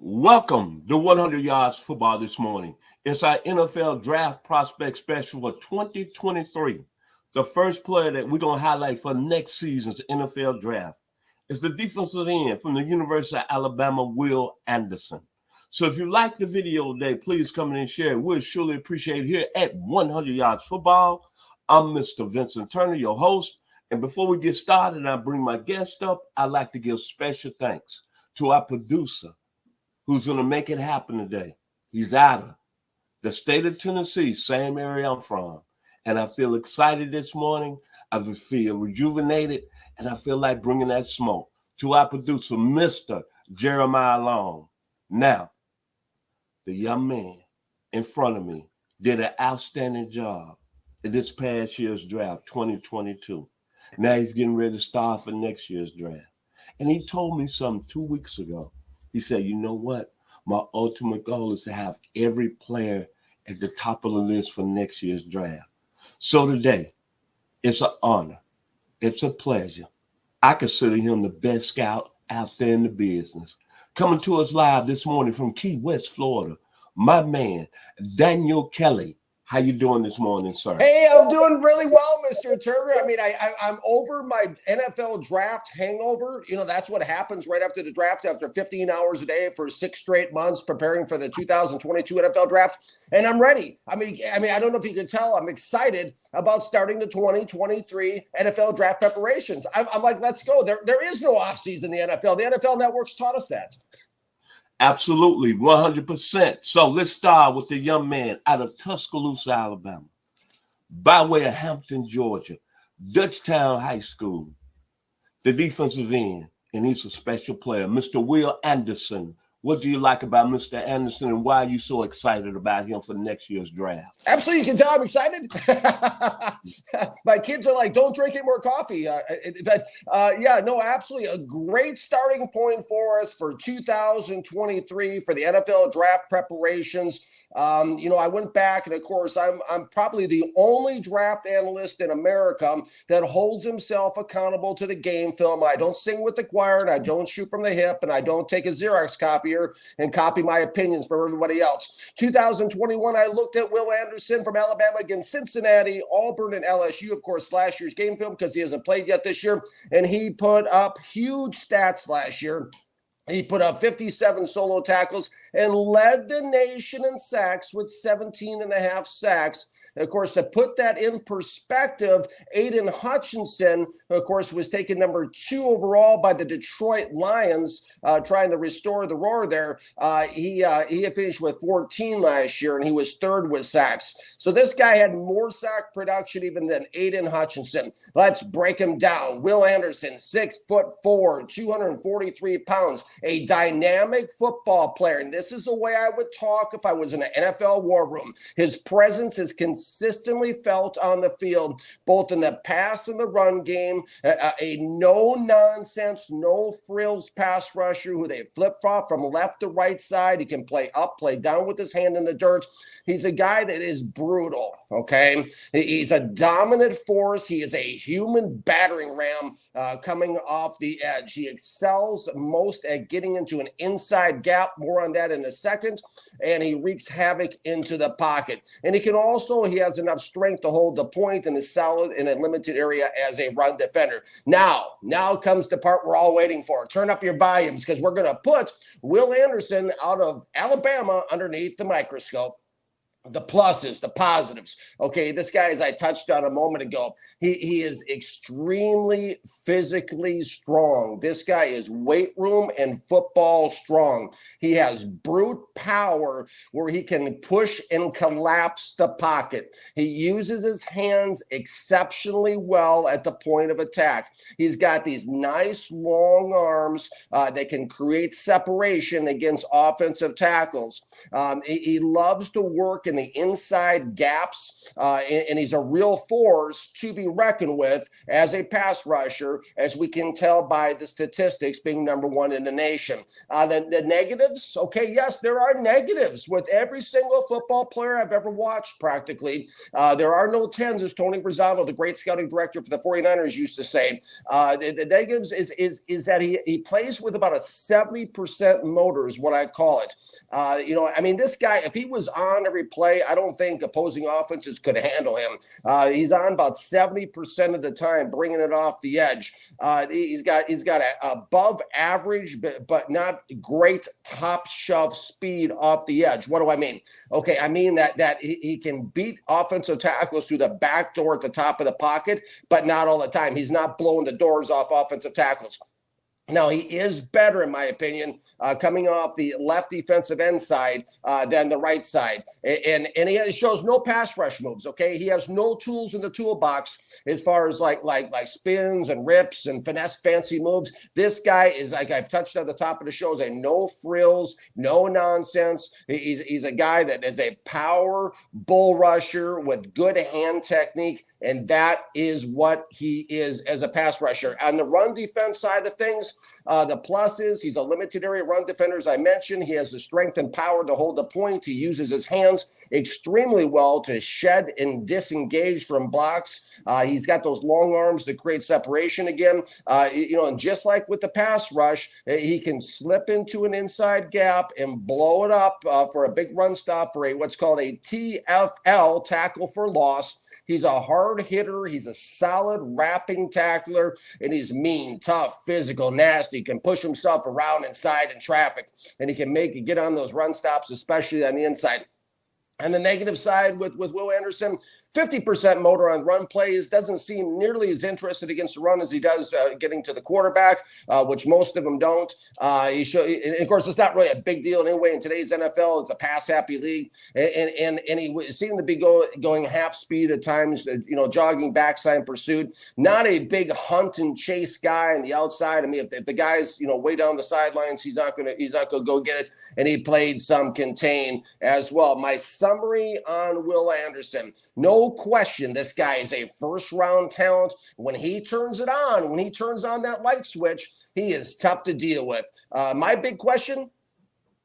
Welcome to 100 Yards Football this morning. It's our NFL Draft Prospect Special for 2023. The first player that we're going to highlight for next season's NFL Draft is the defensive end from the University of Alabama, Will Anderson. So if you like the video today, please come in and share it. We'll surely appreciate it here at 100 Yards Football. I'm Mr. Vincent Turner, your host. And before we get started and I bring my guest up, I'd like to give special thanks to our producer, who's going to make it happen today. He's out of the state of Tennessee, same area I'm from. And I feel excited this morning. I feel rejuvenated, and I feel like bringing that smoke to our producer, Mr. Jeremiah Long. Now, the young man in front of me did an outstanding job in this past year's draft, 2022. Now he's getting ready to start for next year's draft. And he told me something 2 weeks ago. He said, you know what? My ultimate goal is to have every player at the top of the list for next year's draft. So today, it's an honor. It's a pleasure. I consider him the best scout out there in the business. Coming to us live this morning from Key West, Florida, my man, Daniel Kelly. How you doing this morning, sir? Hey, I'm doing really well, Mr. Turner. I mean, I'm over my NFL draft hangover. You know, that's what happens right after the draft, after 15 hours a day for 6 straight months preparing for the 2022 NFL draft. And I'm ready. I mean, I don't know if you can tell, I'm excited about starting the 2023 NFL draft preparations. I'm like, let's go. There is no offseason in the NFL. The NFL Network's taught us that. Absolutely, 100%. So let's start with the young man out of Tuscaloosa, Alabama, by way of Hampton, Georgia, Dutchtown High School, the defensive end, and he's a special player, Mr. Will Anderson. What do you like about Mr. Anderson, and why are you so excited about him for next year's draft? Absolutely. You can tell I'm excited. My kids are like, don't drink any more coffee. Absolutely. A great starting point for us for 2023 for the NFL draft preparations. I went back, and of course, I'm probably the only draft analyst in America that holds himself accountable to the game film. I don't sing with the choir, and I don't shoot from the hip, and I don't take a Xerox copier and copy my opinions from everybody else. 2021, I looked at Will Anderson from Alabama against Cincinnati, Auburn, and LSU. Of course, last year's game film because he hasn't played yet this year, and he put up huge stats last year. He put up 57 solo tackles and led the nation in sacks with 17 and a half sacks. And of course, to put that in perspective, Aiden Hutchinson, of course, was taken number 2 overall by the Detroit Lions, trying to restore the roar there. He finished with 14 last year, and he was 3rd with sacks. So this guy had more sack production even than Aiden Hutchinson. Let's break him down. Will Anderson, 6'4", 243 pounds, a dynamic football player. And this is the way I would talk if I was in an NFL war room. His presence is consistently felt on the field, both in the pass and the run game. A no-nonsense, no-frills pass rusher who they flip-flop from left to right side. He can play up, play down with his hand in the dirt. He's a guy that is brutal, okay? He's a dominant force. He is a human battering ram coming off the edge. He excels most at getting into an inside gap. More on that in a second. And he wreaks havoc into the pocket. And he has enough strength to hold the point and is solid in a limited area as a run defender. Now comes the part we're all waiting for. Turn up your volumes because we're going to put Will Anderson out of Alabama underneath the microscope. The pluses, the positives. Okay, this guy, as I touched on a moment ago, he is extremely physically strong. This guy is weight room and football strong. He has brute power where he can push and collapse the pocket. He uses his hands exceptionally well at the point of attack. He's got these nice long arms that can create separation against offensive tackles. He loves to work in the inside gaps, and he's a real force to be reckoned with as a pass rusher, as we can tell by the statistics being number one in the nation. The negatives, okay, yes, there are negatives with every single football player I've ever watched practically. There are no tens, as Tony Brizano, the great scouting director for the 49ers, used to say. The negatives is that he plays with about a 70% motor is what I call it. This guy, if he was on every play, I don't think opposing offenses could handle him. He's on about 70% of the time, bringing it off the edge. He's got a above average, but not great top shove speed off the edge. What do I mean? Okay, I mean that he can beat offensive tackles through the back door at the top of the pocket, but not all the time. He's not blowing the doors off offensive tackles. Now, he is better, in my opinion, coming off the left defensive end side than the right side. And he shows no pass rush moves, okay? He has no tools in the toolbox as far as like spins and rips and finesse fancy moves. This guy is, like I've touched at the top of the show, is a no frills, no nonsense. He's a guy that is a power bull rusher with good hand technique, and that is what he is as a pass rusher. On the run defense side of things, the plus is he's a limited area run defender, as I mentioned. He has the strength and power to hold the point. He uses his hands extremely well to shed and disengage from blocks. He's got those long arms to create separation again. And just like with the pass rush, he can slip into an inside gap and blow it up for a big run stop for what's called a TFL, tackle for loss. He's a hard hitter. He's a solid wrapping tackler, and he's mean, tough, physical, nasty. Can push himself around inside in traffic, and he can get on those run stops, especially on the inside. And the negative side with Will Anderson, 50% motor on run plays, doesn't seem nearly as interested against the run as he does getting to the quarterback, which most of them don't. And of course, it's not really a big deal anyway in today's NFL. It's a pass-happy league, and he seemed to be going half speed at times, jogging backside pursuit. Not a big hunt and chase guy on the outside. I mean, if the guy's way down the sidelines, he's not gonna go get it. And he played some contain as well. My summary on Will Anderson: no question, this guy is a first-round talent. When he turns it on, when he turns on that light switch, he is tough to deal with. My big question: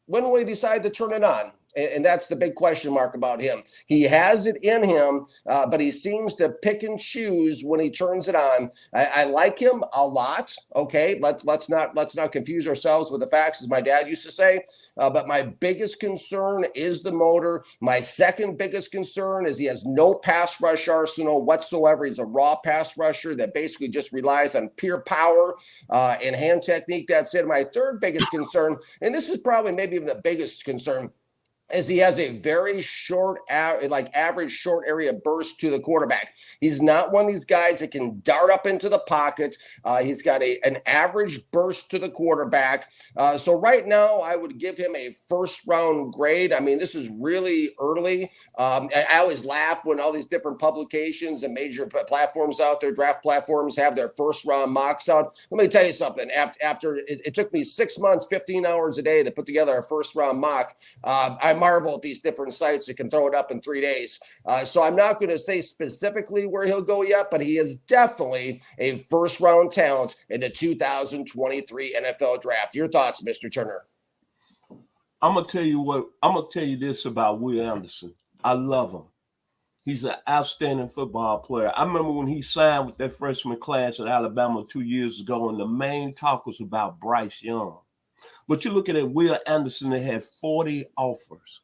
when will he decide to turn it on? And that's the big question mark about him. He has it in him, but he seems to pick and choose when he turns it on. I like him a lot. Okay, let's not confuse ourselves with the facts, as my dad used to say. But my biggest concern is the motor. My second biggest concern is he has no pass rush arsenal whatsoever. He's a raw pass rusher that basically just relies on pure power and hand technique. That's it. My third biggest concern, and this is probably maybe even the biggest concern, is he has a very short, average short area burst to the quarterback. He's not one of these guys that can dart up into the pocket. He's got an average burst to the quarterback. So right now, I would give him a first-round grade. I mean, this is really early. I always laugh when all these different publications and major platforms out there, draft platforms, have their first-round mocks out. Let me tell you something. After it took me 6 months, 15 hours a day to put together a first-round mock. I marvel at these different sites that can throw it up in 3 days. So I'm not going to say specifically where he'll go yet, but he is definitely a first-round talent in the 2023 NFL Draft. Your thoughts, Mr. Turner? I'm going to tell you this about Will Anderson. I love him. He's an outstanding football player. I remember when he signed with that freshman class at Alabama 2 years ago, and the main talk was about Bryce Young. But you look at it, Will Anderson, they had 40 offers.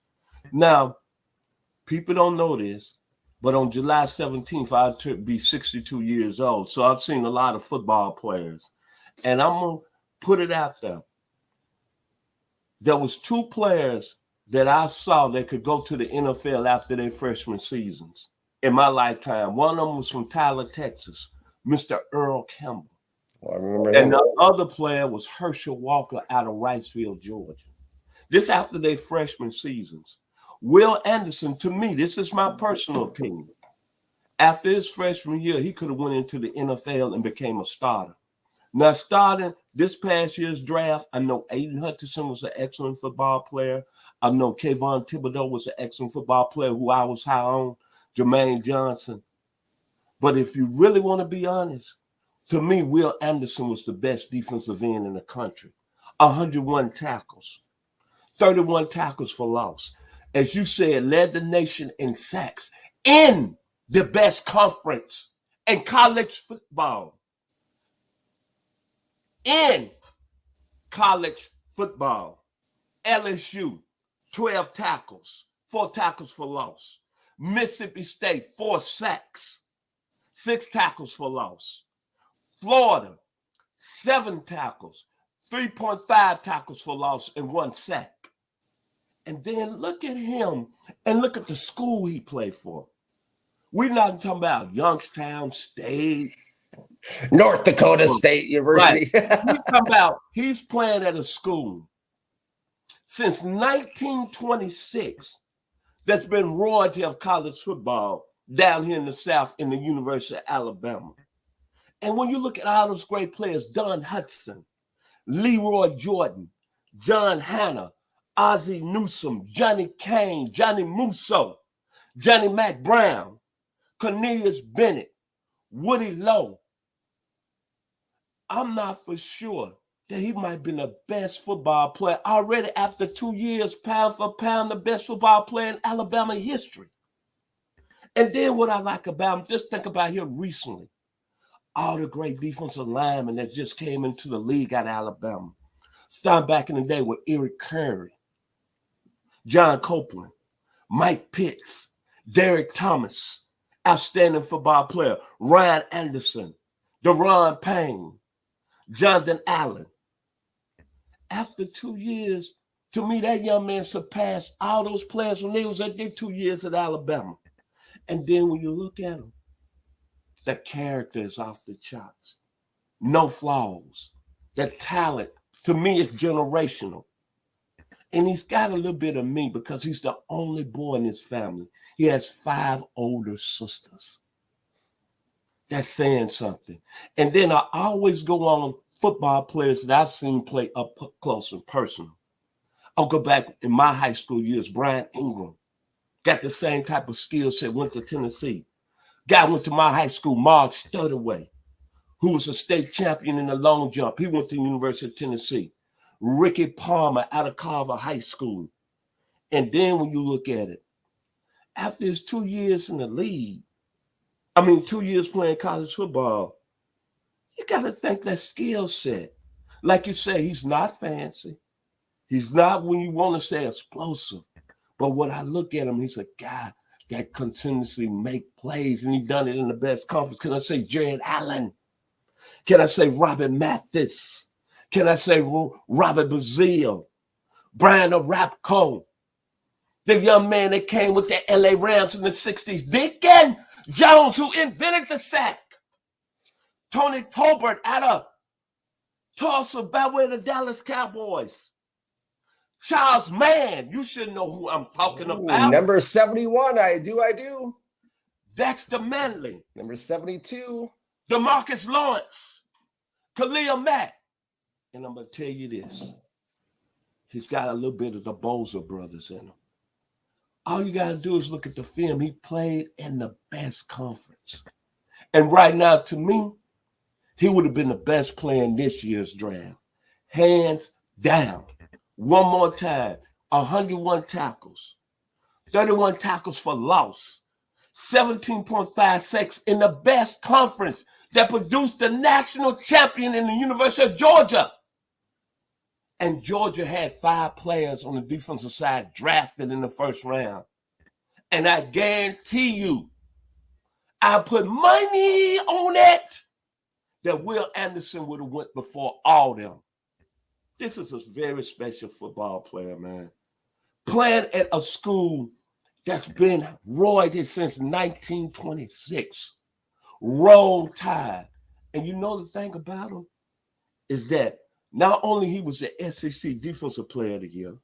Now, people don't know this, but on July 17th, I'll be 62 years old. So I've seen a lot of football players. And I'm going to put it out there. There was 2 players that I saw that could go to the NFL after their freshman seasons in my lifetime. One of them was from Tyler, Texas, Mr. Earl Campbell. Well, I remember him. And the other player was Herschel Walker out of Wrightsville, Georgia. This after their freshman seasons. Will Anderson, to me, this is my personal opinion. After his freshman year, he could have went into the NFL and became a starter. Now, starting this past year's draft, I know Aiden Hutchinson was an excellent football player. I know Kayvon Thibodeau was an excellent football player who I was high on, Jermaine Johnson. But if you really want to be honest, to me, Will Anderson was the best defensive end in the country. 101 tackles, 31 tackles for loss. As you said, led the nation in sacks in the best conference in college football. In college football, LSU, 12 tackles, 4 tackles for loss. Mississippi State, 4 sacks, 6 tackles for loss. Florida, 7 tackles, 3.5 tackles for loss, and 1 sack. And then look at him and look at the school he played for. We're not talking about Youngstown State, North Dakota State University. Right. We talking about he's playing at a school since 1926 that's been royalty of college football down here in the South in the University of Alabama. And when you look at all those great players, Don Hudson, Leroy Jordan, John Hanna, Ozzie Newsome, Johnny Kane, Johnny Musso, Johnny Mack Brown, Cornelius Bennett, Woody Lowe, I'm not for sure that he might have been the best football player already after 2 years, pound for pound, the best football player in Alabama history. And then what I like about him, just think about here recently, all the great defensive linemen that just came into the league out of Alabama. Starting back in the day with Eric Curry, John Copeland, Mike Pitts, Derek Thomas, outstanding football player, Ryan Anderson, Deron Payne, Jonathan Allen. After 2 years, to me, that young man surpassed all those players when they was at their 2 years at Alabama. And then when you look at him, the character is off the charts. No flaws. The talent, to me, is generational. And he's got a little bit of me because he's the only boy in his family. He has 5 older sisters. That's saying something. And then I always go on football players that I've seen play up close and personal. I'll go back in my high school years, Brian Ingram. Got the same type of skill set, went to Tennessee. Guy went to my high school, Mark Studaway, who was a state champion in the long jump. He went to the University of Tennessee. Ricky Palmer out of Carver High School. And then when you look at it, after his 2 years in the league, 2 years playing college football, you got to think that skill set. Like you say, he's not fancy. He's not, when you want to say, explosive. But when I look at him, he's a guy that continuously make plays, and he done it in the best conference. Can I say Jared Allen? Can I say Robert Mathis? Can I say Robert Bazile? Brian Arapco? The young man that came with the LA Rams in the 60s. Deacon Jones, who invented the sack. Tony Tolbert out of Tulsa, by way of the Dallas Cowboys. Charles Mann, you should know who I'm talking about. Number 71, I do. Dexter Manley. Number 72. Demarcus Lawrence. Khalil Mack. And I'm going to tell you this. He's got a little bit of the Bozer brothers in him. All you got to do is look at the film. He played in the best conference. And right now, to me, he would have been the best player in this year's draft. Hands down. One more time. 101 tackles. 31 tackles for loss. 17.5 sacks in the best conference that produced the national champion in the University of Georgia. And Georgia had 5 players on the defensive side drafted in the first round. And I guarantee you, I put money on it that Will Anderson would have went before all them. This is a very special football player, man. Playing at a school that's been royalty since 1926. Roll Tide. And you know the thing about him is that not only he was the SEC Defensive Player of the Year,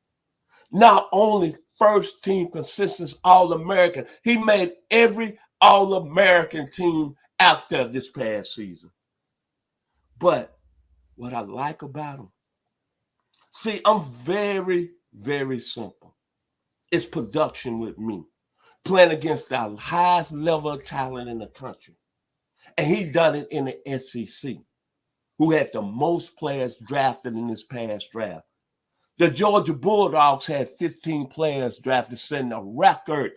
not only first team consistent All-American, he made every All-American team out there this past season. But what I like about him. See, I'm very, very simple. It's production with me. Playing against the highest level of talent in the country. And he done it in the SEC, who had the most players drafted in this past draft. The Georgia Bulldogs had 15 players drafted, setting a record.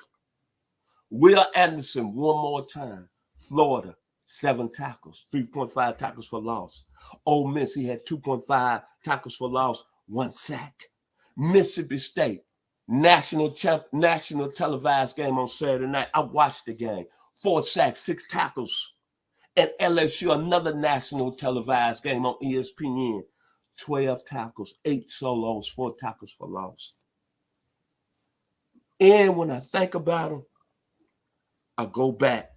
Will Anderson, one more time. Florida, 7 tackles, 3.5 tackles for loss. Ole Miss, he had 2.5 tackles for loss, 1 sack. Mississippi State, national televised game on Saturday night. I watched the game. 4 sacks, 6 tackles. And LSU, another national televised game on ESPN. 12 tackles, 8 solos, 4 tackles for loss. And when I think about him, I go back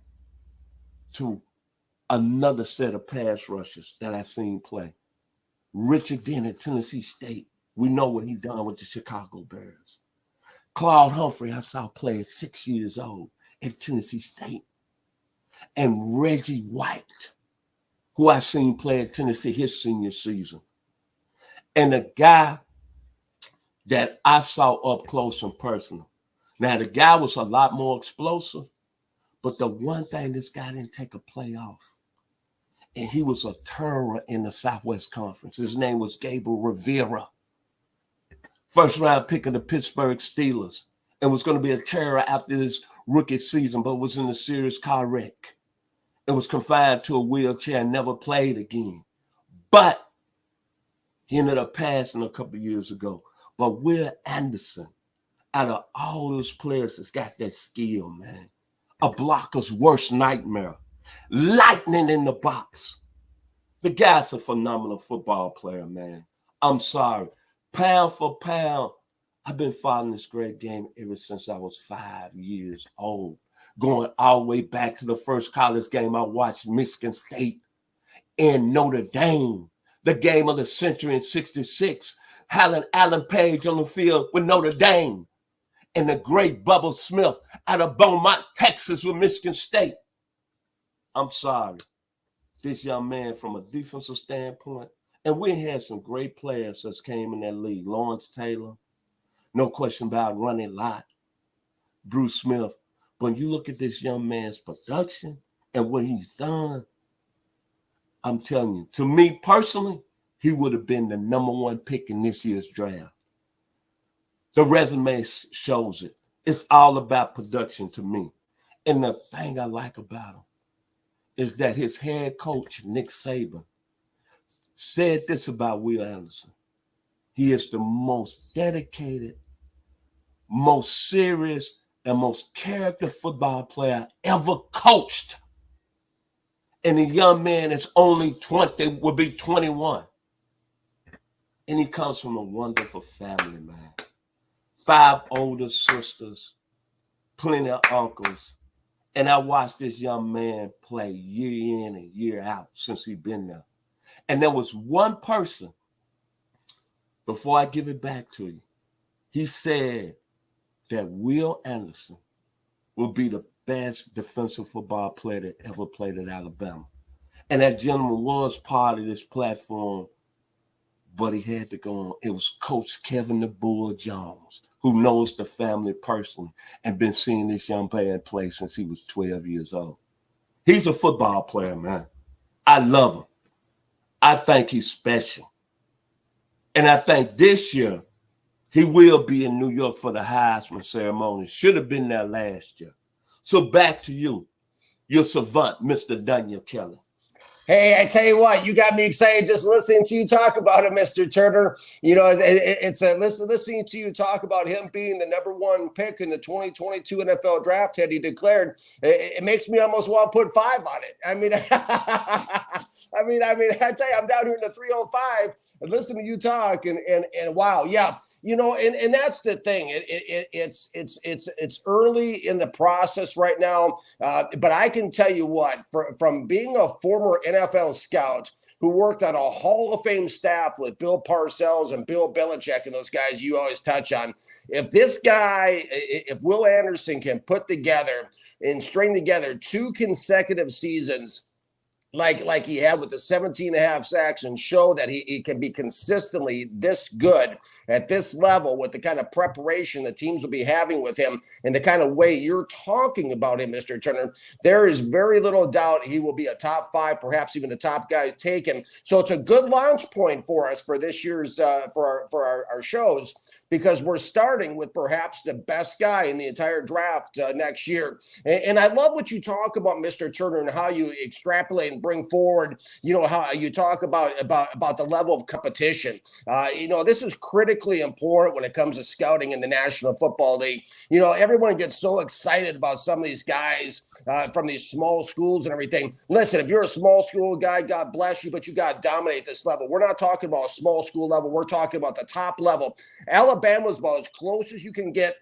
to another set of pass rushers that I seen play. Richard Dent at Tennessee State. We know what he done with the Chicago Bears. Claude Humphrey, I saw play at 6 years old at Tennessee State. And Reggie White, who I seen play at Tennessee his senior season. And the guy that I saw up close and personal. Now, the guy was a lot more explosive, but the one thing, this guy didn't take a play off. And he was a terror in the Southwest Conference. His name was Gabriel Rivera. First round pick of the Pittsburgh Steelers. And was going to be a terror after his rookie season, but was in a serious car wreck. It was confined to a wheelchair and never played again. But he ended up passing a couple years ago. But Will Anderson, out of all those players that's got that skill, man, a blocker's worst nightmare, lightning in the box. The guy's a phenomenal football player, man. I'm sorry. Pound for pound, I've been following this great game ever since I was 5 years old. Going all the way back to the first college game I watched, Michigan State and Notre Dame. The game of the century in 66. Alan Page on the field with Notre Dame. And the great Bubba Smith out of Beaumont, Texas with Michigan State. I'm sorry. This young man from a defensive standpoint, and we had some great players that came in that league. Lawrence Taylor, no question about Ronnie Lott, Bruce Smith. But when you look at this young man's production and what he's done, I'm telling you, to me personally, he would have been the number 1 pick in this year's draft. The resume shows it. It's all about production to me. And the thing I like about him is that his head coach, Nick Saban, said this about Will Anderson. He is the most dedicated, most serious, and most character football player ever coached. And the young man is only 20, will be 21. And he comes from a wonderful family, man. 5 older sisters, plenty of uncles. And I watched this young man play year in and year out since he's been there. And there was one person, before I give it back to you, he said that Will Anderson will be the best defensive football player that ever played at Alabama. And that gentleman was part of this platform, but he had to go on. It was Coach Kevin the Bull Jones, who knows the family personally and been seeing this young man play since he was 12 years old. He's a football player, man. I love him. I think he's special. And I think this year, he will be in New York for the Heisman ceremony. Should have been there last year. So back to you, your savant, Mr. Daniel Kelly. Hey, I tell you what, you got me excited just listening to you talk about it, Mr. Turner. You know, it's listening to you talk about him being the number 1 pick in the 2022 NFL draft had he declared. It makes me almost want to put 5 on it. I mean, I tell you, I'm down here in the 305 and listening to you talk, and wow, yeah. You know, and that's the thing. It's early in the process right now, but I can tell you what, from being a former NFL scout who worked on a Hall of Fame staff with Bill Parcells and Bill Belichick and those guys you always touch on, if this guy, if Will Anderson can put together and string together 2 consecutive seasons like he had with the 17 and a half sacks and show that he can be consistently this good at this level with the kind of preparation the teams will be having with him and the kind of way you're talking about him, Mr. Turner, there is very little doubt he will be a top 5, perhaps even the top guy taken. So it's a good launch point for us for this year's for our shows, because we're starting with perhaps the best guy in the entire draft next year. And I love what you talk about, Mr. Turner, and how you extrapolate and bring forward, how you talk about the level of competition. This is critically important when it comes to scouting in the National Football League. Everyone gets so excited about some of these guys from these small schools and everything. Listen, if you're a small school guy, God bless you, but you got to dominate this level. We're not talking about a small school level. We're talking about the top level. Alabama's about as close as you can get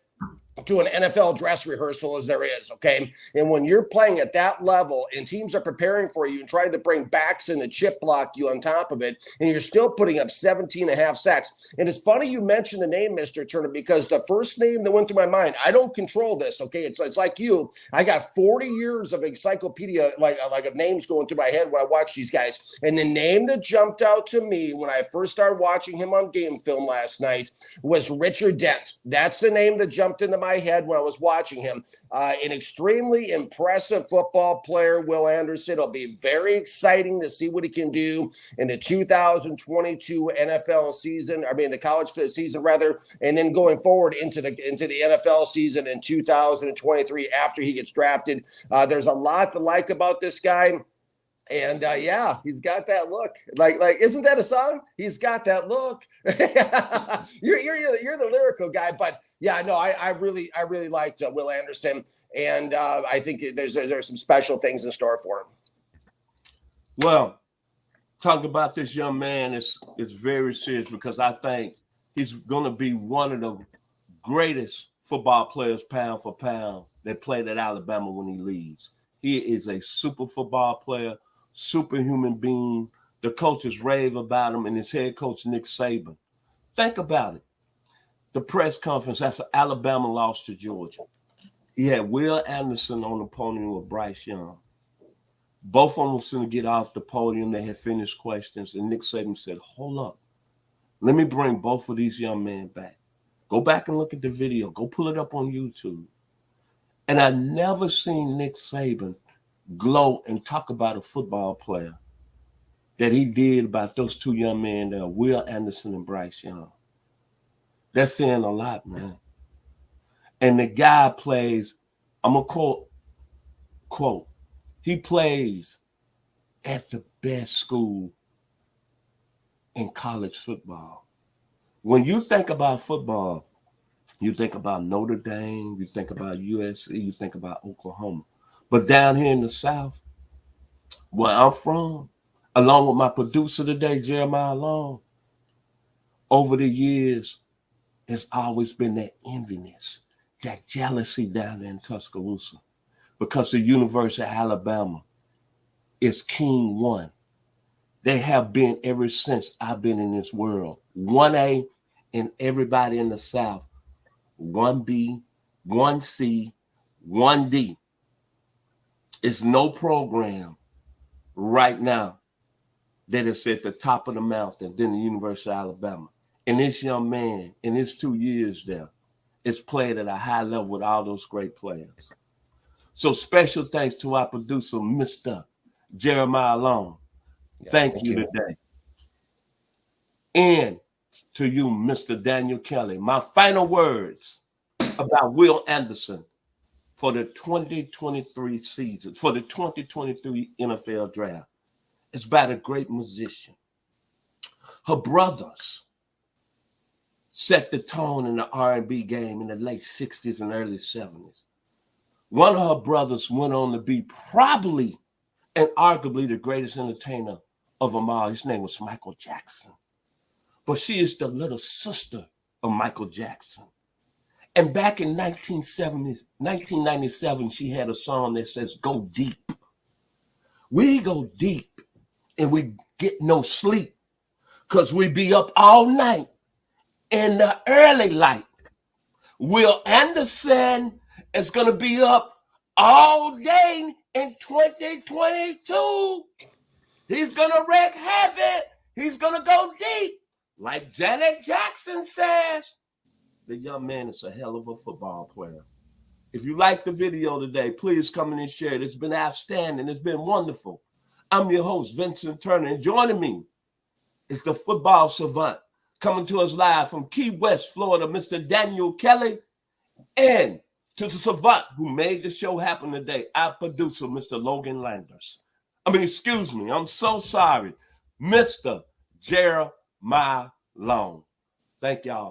to an NFL dress rehearsal as there is, okay? And when you're playing at that level and teams are preparing for you and trying to bring backs in the chip block you on top of it, and you're still putting up 17 and a half sacks. And it's funny you mentioned the name, Mr. Turner, because the first name that went through my mind, I don't control this, okay? It's like you. I got 40 years of encyclopedia, like of names going through my head when I watch these guys. And the name that jumped out to me when I first started watching him on game film last night was Richard Dent. That's the name that jumped into my head when I was watching him. An extremely impressive football player, Will Anderson. It'll be very exciting to see what he can do in the 2022 NFL season. The college season rather, and then going forward into the NFL season in 2023 after he gets drafted. There's a lot to like about this guy. And he's got that look. Like, isn't that a song? He's got that look. you're the lyrical guy, but I really liked Will Anderson, and I think there's some special things in store for him. Well, talk about this young man is very serious, because I think he's going to be one of the greatest football players pound for pound that played at Alabama when he leaves. He is a super football player, superhuman being. The coaches rave about him, and his head coach, Nick Saban. Think about it. The press conference after Alabama lost to Georgia. He had Will Anderson on the podium with Bryce Young. Both of them was going to get off the podium. They had finished questions, and Nick Saban said, hold up. Let me bring both of these young men back. Go back and look at the video. Go pull it up on YouTube. And I never seen Nick Saban glow and talk about a football player that he did about those two young men there, Will Anderson and Bryce Young. That's saying a lot, man. And the guy plays, I'm going to quote, he plays at the best school in college football. When you think about football, you think about Notre Dame, you think about USC, you think about Oklahoma. But down here in the South, where I'm from, along with my producer today, Jeremiah Long, over the years, it's always been that enviness, that jealousy down there in Tuscaloosa, because the University of Alabama is King 1. They have been ever since I've been in this world. 1A, and everybody in the South, 1B, 1C, 1D. It's no program right now that is at the top of the mountain than the University of Alabama. And this young man, in his 2 years there, is played at a high level with all those great players. So special thanks to our producer, Mr. Jeremiah Long. Thank you today. And to you, Mr. Daniel Kelly. My final words about Will Anderson for the 2023 season, for the 2023 NFL draft. It's about a great musician. Her brothers set the tone in the R&B game in the late 60s and early 70s. One of her brothers went on to be probably and arguably the greatest entertainer of them all. His name was Michael Jackson. But she is the little sister of Michael Jackson. And back in 1997, she had a song that says, "Go deep." We go deep and we get no sleep because we be up all night in the early light. Will Anderson is going to be up all day in 2022. He's going to wreak havoc. He's going to go deep. Like Janet Jackson says, the young man is a hell of a football player. If you like the video today, please come in and share it. It's been outstanding. It's been wonderful. I'm your host, Vincent Turner, and joining me is the football savant coming to us live from Key West, Florida, Mr. Daniel Kelly, and to the savant who made the show happen today, our producer, Mr. Logan Landers. Excuse me, I'm so sorry, Mr. Jeremiah Long. Thank y'all.